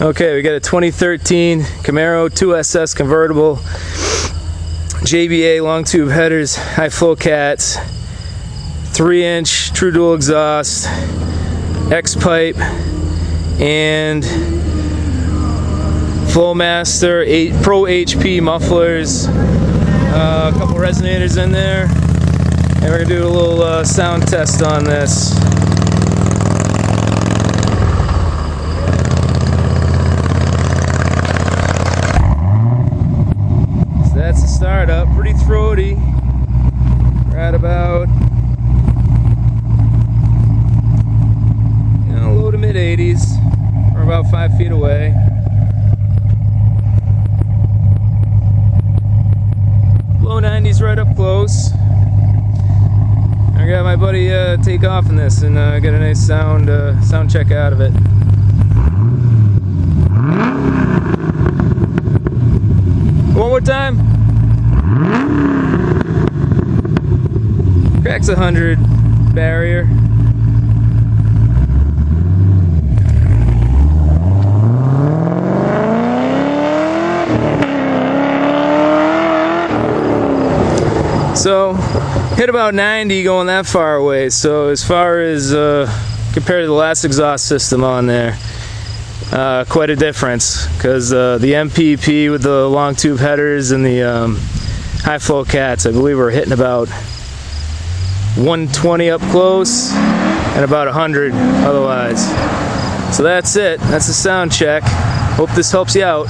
Okay, we got a 2013 Camaro 2SS convertible, JBA long tube headers, high flow cats, 3-inch true dual exhaust, X pipe, and Flowmaster Pro HP mufflers, a couple resonators in there, and we're gonna do a little sound test on this. That's the startup, pretty throaty. We're at about, low to mid 80s. We're about 5 feet away. Low 90s right up close. I got my buddy take off in this and get a nice sound check out of it. One more time. Cracks 100 barrier. So hit about 90 going that far away. So as far as compared to the last exhaust system on there, quite a difference, because the MPP with the long tube headers and the high flow cats, I believe we're hitting about 120 up close and about 100 otherwise. So that's it. That's the sound check. Hope this helps you out.